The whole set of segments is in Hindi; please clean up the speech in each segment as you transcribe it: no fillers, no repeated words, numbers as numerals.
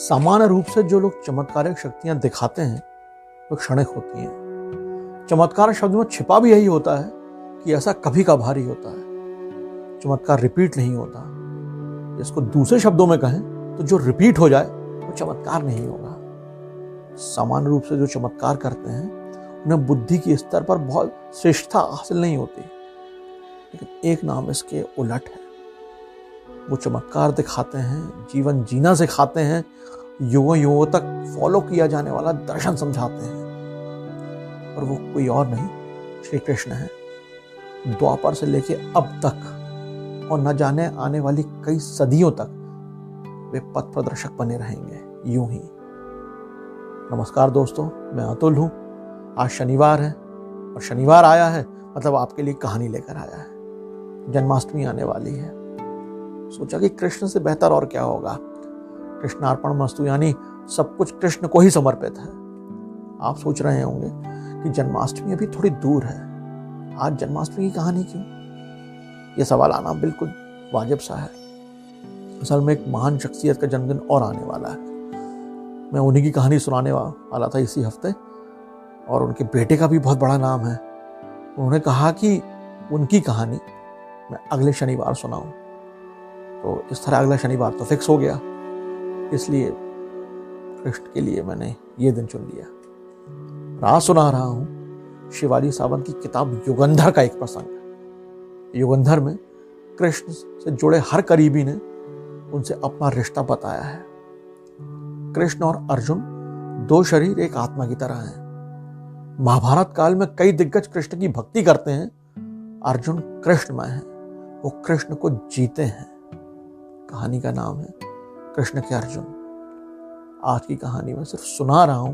सामान्य रूप से जो लोग चमत्कारिक शक्तियां दिखाते हैं वो क्षणिक होती हैं। चमत्कार शब्द में छिपा भी यही होता है कि ऐसा कभी कभार ही होता है। चमत्कार रिपीट नहीं होता। इसको दूसरे शब्दों में कहें तो जो रिपीट हो जाए वो चमत्कार नहीं होगा। सामान्य रूप से जो चमत्कार करते हैं उन्हें बुद्धि के स्तर पर बहुत श्रेष्ठता हासिल नहीं होती, लेकिन एक नाम इसके उलट है। वो चमत्कार दिखाते हैं, जीवन जीना सिखाते हैं, युगों युगों तक फॉलो किया जाने वाला दर्शन समझाते हैं। और वो कोई और नहीं, श्री कृष्ण है। द्वापर से लेके अब तक और न जाने आने वाली कई सदियों तक वे पथ प्रदर्शक बने रहेंगे, यूं ही। नमस्कार दोस्तों, मैं अतुल हूं। आज शनिवार है और शनिवार आया है मतलब आपके लिए कहानी लेकर आया है। जन्माष्टमी आने वाली है। सोचा कि कृष्ण से बेहतर और क्या होगा। कृष्णार्पणमस्तु, यानी सब कुछ कृष्ण को ही समर्पित है। आप सोच रहे होंगे कि जन्माष्टमी अभी थोड़ी दूर है, आज जन्माष्टमी की कहानी क्यों? यह सवाल आना बिल्कुल वाजिब सा है। असल में एक महान शख्सियत का जन्मदिन और आने वाला है। मैं उन्हीं की कहानी सुनाने वाला था इसी हफ्ते, और उनके बेटे का भी बहुत बड़ा नाम है। उन्होंने कहा कि उनकी कहानी मैं अगले शनिवार सुनाऊं, तो इस तरह अगला शनिवार तो फिक्स हो गया। इसलिए कृष्ण के लिए मैंने ये दिन चुन लिया। आज सुना रहा हूं शिवाजी सावंत की किताब युगंधर का एक प्रसंग। युगंधर में कृष्ण से जुड़े हर करीबी ने उनसे अपना रिश्ता बताया है। कृष्ण और अर्जुन दो शरीर एक आत्मा की तरह हैं। महाभारत काल में कई दिग्गज कृष्ण की भक्ति करते हैं। अर्जुन कृष्णमय है, वो कृष्ण को जीते हैं। कहानी का नाम है कृष्ण के अर्जुन। आज की कहानी में सिर्फ सुना रहा हूं,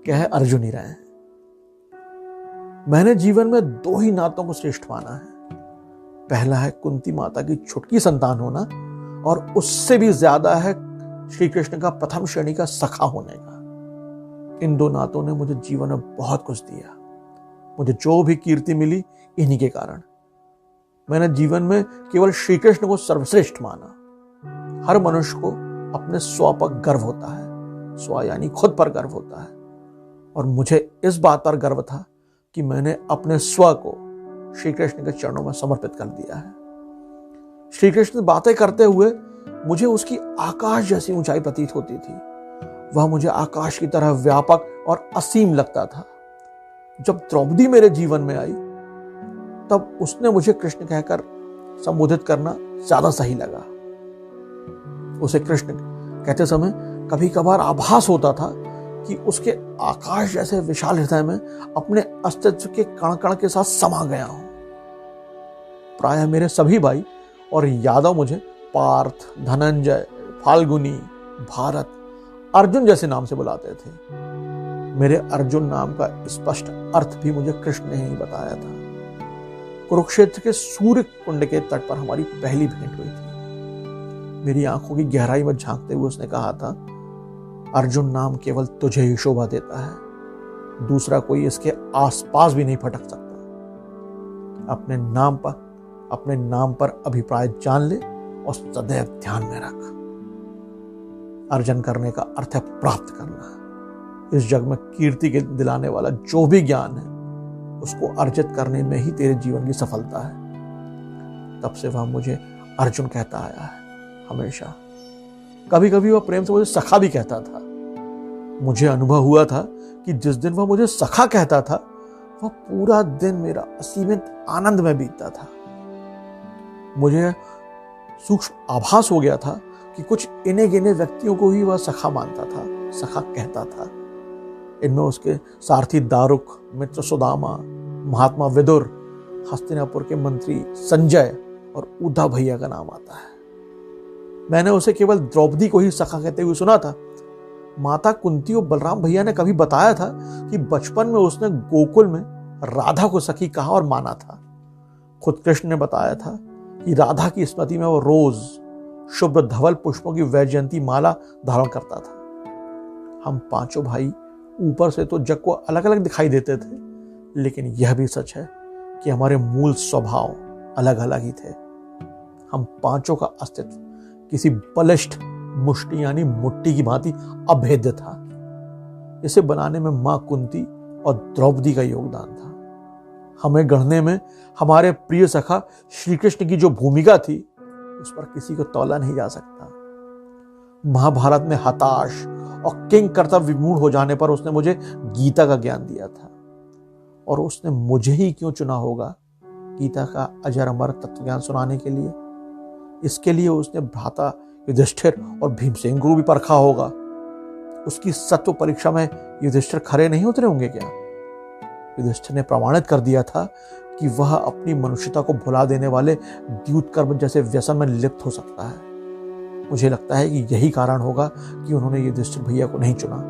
कह अर्जुन ही रहे हैं। मैंने जीवन में दो ही नातों को श्रेष्ठ माना है। पहला है कुंती माता की छुटकी संतान होना, और उससे भी ज्यादा है श्री कृष्ण का प्रथम श्रेणी का सखा होने का। इन दो नातों ने मुझे जीवन में बहुत कुछ दिया। मुझे जो भी कीर्ति मिली इन्हीं के कारण। मैंने जीवन में केवल श्री कृष्ण को सर्वश्रेष्ठ माना। हर मनुष्य को अपने स्व पर गर्व होता है। स्व यानी खुद पर गर्व होता है, और मुझे इस बात पर गर्व था कि मैंने अपने स्व को श्री कृष्ण के चरणों में समर्पित कर दिया है। श्री कृष्ण बातें करते हुए मुझे उसकी आकाश जैसी ऊंचाई प्रतीत होती थी। वह मुझे आकाश की तरह व्यापक और असीम लगता था। जब द्रौपदी मेरे जीवन में आई तब उसने मुझे कृष्ण कहकर संबोधित करना ज्यादा सही लगा। उसे कृष्ण कहते समय कभी कभार आभास होता था कि उसके आकाश जैसे विशाल हृदय में अपने अस्तित्व के कण कण के साथ समा गया हूं। प्रायः मेरे सभी भाई और यादव मुझे पार्थ, धनंजय, फाल्गुनी, भारत, अर्जुन जैसे नाम से बुलाते थे। मेरे अर्जुन नाम का स्पष्ट अर्थ भी मुझे कृष्ण ने ही बताया था। कुरुक्षेत्र के सूर्य कुंड के तट पर हमारी पहली भेंट हुई थी। मेरी आंखों की गहराई में झांकते हुए उसने कहा था, अर्जुन नाम केवल तुझे ही शोभा देता है, दूसरा कोई इसके आसपास भी नहीं फटक सकता। अपने नाम पर अभिप्राय जान ले और सदैव ध्यान में रख। अर्जन करने का अर्थ है प्राप्त करना। इस जग में कीर्ति के दिलाने वाला जो भी ज्ञान है उसको अर्जित करने में ही तेरे जीवन की सफलता है। तब से वह मुझे अर्जुन कहता आया है हमेशा। कभी कभी वह प्रेम से मुझे सखा भी कहता था। मुझे अनुभव हुआ था कि जिस दिन वह मुझे सखा कहता था वह पूरा दिन मेरा असीमित आनंद में बीतता था। मुझे सूक्ष्म आभास हो गया था कि कुछ इने गिने व्यक्तियों को ही वह सखा मानता था, सखा कहता था। इनमें उसके सारथी दारुक, मित्र सुदामा, महात्मा विदुर, हस्तिनापुर के मंत्री संजय और उद्धव भैया का नाम आता है। मैंने उसे केवल द्रौपदी को ही सखा कहते हुए सुना था। माता कुंती और बलराम भैया ने कभी बताया था कि बचपन में उसने गोकुल में राधा को सखी कहा और माना था। खुद कृष्ण ने बताया था कि राधा की स्मृति में वो रोज शुभ्र धवल पुष्पों की वैजयंती माला धारण करता था। हम पांचों भाई ऊपर से तो जग को अलग अलग दिखाई देते थे, लेकिन यह भी सच है कि हमारे मूल स्वभाव अलग अलग ही थे। हम पांचों का अस्तित्व किसी बलिष्ठ मुष्टि यानी मुट्ठी की भांति अभेद्य था। इसे बनाने में मां कुंती और द्रौपदी का योगदान था। हमें गढ़ने में हमारे प्रिय सखा श्री कृष्ण की जो भूमिका थी उस पर किसी को तौला नहीं जा सकता। महाभारत में हताश और किंग कर्तव्य विमूढ़ हो जाने पर उसने मुझे गीता का ज्ञान दिया था। और उसने मुझे ही क्यों चुना होगा गीता का अजर अमर तत्व ज्ञान सुनाने के लिए? इसके लिए उसने भ्राता युधिष्ठिर और भीमसेन को भी परखा होगा। उसकी सत्व परीक्षा में युधिष्ठिर खरे नहीं उतरे होंगे क्या? युधिष्ठिर ने प्रमाणित कर दिया था कि वह अपनी मनुष्यता को भुला देने वाले द्यूत कर्म जैसे व्यसन में लिप्त हो सकता है। मुझे लगता है कि यही कारण होगा कि उन्होंने युधिष्ठिर भैया को नहीं चुना।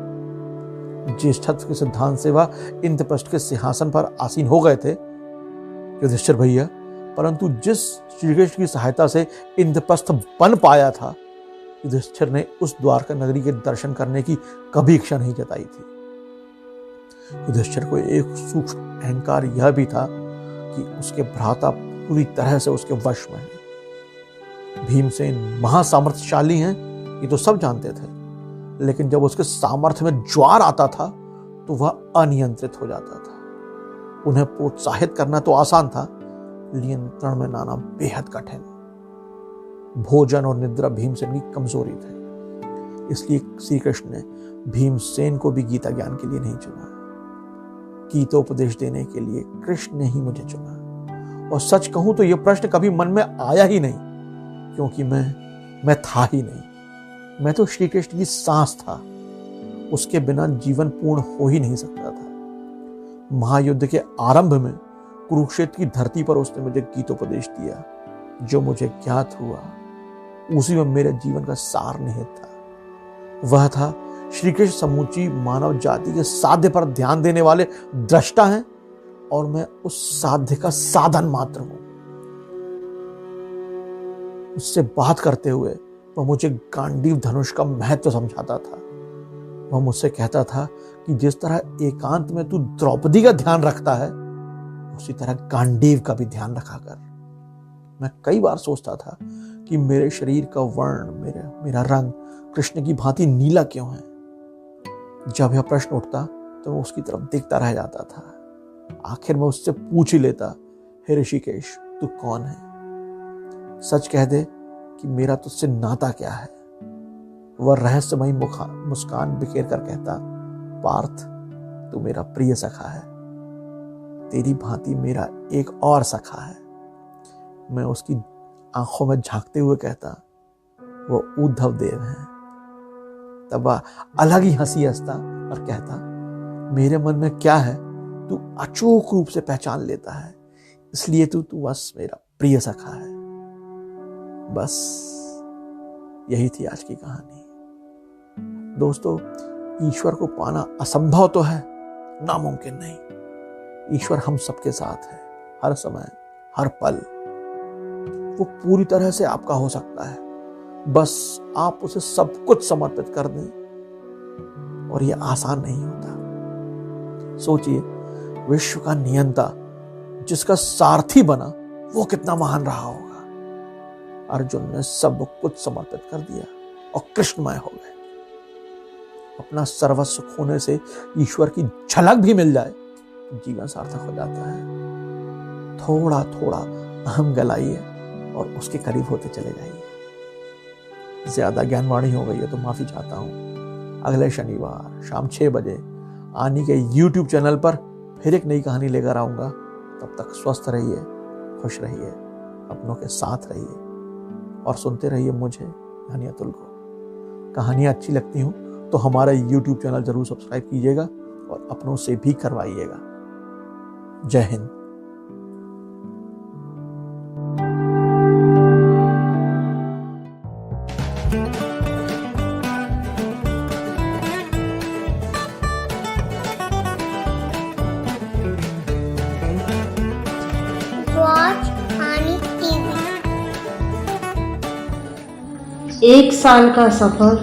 ज्येष्ठत्व के सिद्धांत से वह इंद्रप्रस्थ के सिंहासन पर आसीन हो गए थे युधिष्ठिर भैया, परंतु जिस श्री कृष्ण की सहायता से इंद्रप्रस्थ बन पाया था, युधिष्ठिर ने उस द्वारका नगरी के दर्शन करने की कभी इच्छा नहीं जताई थी। युधिष्ठिर को एक सूक्ष्म अहंकार यह भी था कि उसके भ्राता पूरी तरह से उसके वश में है। भीमसेन महासामर्थ्यशाली हैं, ये तो सब जानते थे, लेकिन जब उसके सामर्थ्य में ज्वार आता था तो वह अनियंत्रित हो जाता था। उन्हें प्रोत्साहित करना तो आसान था, नियंत्रण में लाना बेहद कठिन। भोजन और निद्रा भीमसेन की कमजोरी थे, इसलिए श्री कृष्ण ने भीमसेन को भी गीता ज्ञान के लिए नहीं चुना। गीतोपदेश देने के लिए कृष्ण ने ही मुझे चुना। और सच कहूं तो यह प्रश्न कभी मन में आया ही नहीं, क्योंकि मैं था ही नहीं। मैं तो श्री कृष्ण की सांस था, उसके बिना जीवन पूर्ण हो ही नहीं सकता था। महायुद्ध के आरंभ में कुरुक्षेत्र की धरती पर उसने मुझे गीतोपदेश दिया। जो मुझे ज्ञात हुआ उसी में मेरे जीवन का सार निहित था। वह था श्री कृष्ण समूची मानव जाति के साध्य पर ध्यान देने वाले दृष्टा हैं और मैं उस साध्य का साधन मात्र हूं। उससे बात करते हुए वह मुझे गांडीव धनुष का महत्व समझाता था। वह मुझसे कहता था कि जिस तरह एकांत में तू द्रौपदी का ध्यान रखता है, उसी तरह गांडीव का भी ध्यान रखा कर। मैं कई बार सोचता था कि मेरे शरीर का वर्ण, मेरा रंग कृष्ण की भांति नीला क्यों है। जब यह प्रश्न उठता तो मैं उसकी तरफ देखता रह जाता था। आखिर मैं उससे पूछ ही लेता, हे ऋषिकेश, तू कौन है? सच कह दे कि मेरा तुझसे नाता क्या है। वह रहस्यमयी मुस्कान बिखेर कर कहता, पार्थ, तू मेरा प्रिय सखा है। तेरी भांति मेरा एक और सखा है। मैं उसकी आंखों में झांकते हुए कहता, वो उद्धव देव है। तब वह अलग ही हंसी हंसता और कहता, मेरे मन में क्या है तू अचूक रूप से पहचान लेता है, इसलिए तू बस मेरा प्रिय सखा है। बस यही थी आज की कहानी। दोस्तों, ईश्वर को पाना असंभव तो है, नामुमकिन नहीं। ईश्वर हम सबके साथ है, हर समय, हर पल। वो पूरी तरह से आपका हो सकता है, बस आप उसे सब कुछ समर्पित कर दें। और यह आसान नहीं होता। सोचिए, विश्व का नियंता जिसका सारथी बना, वो कितना महान रहा होगा। अर्जुन ने सब कुछ समर्पित कर दिया और कृष्णमय हो गए। अपना सर्वस्व खोने से ईश्वर की झलक भी मिल जाए तो जीवन सार्थक हो जाता है। थोड़ा थोड़ा अहम गलाइए और उसके करीब होते चले जाइए। ज्यादा ज्ञानवाणी हो गई है तो माफी चाहता हूं। अगले शनिवार शाम 6 बजे आनी के YouTube चैनल पर फिर एक नई कहानी लेकर आऊंगा। तब तक स्वस्थ रहिए, खुश रहिए, अपनों के साथ रहिए और सुनते रहिए मुझे, यानी अतुल को। कहानियां अच्छी लगती हूं तो हमारा YouTube चैनल जरूर सब्सक्राइब कीजिएगा और अपनों से भी करवाइएगा। जय हिंद। Watch Ani TV। 1 साल का सफर,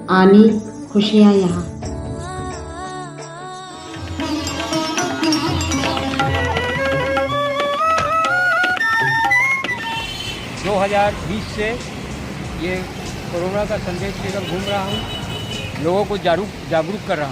आनी खुशियां यहाँ। दो 2020 से ये कोरोना का संदेश लेकर घूम रहा हूँ, लोगों को जागरूक कर रहा हूँ।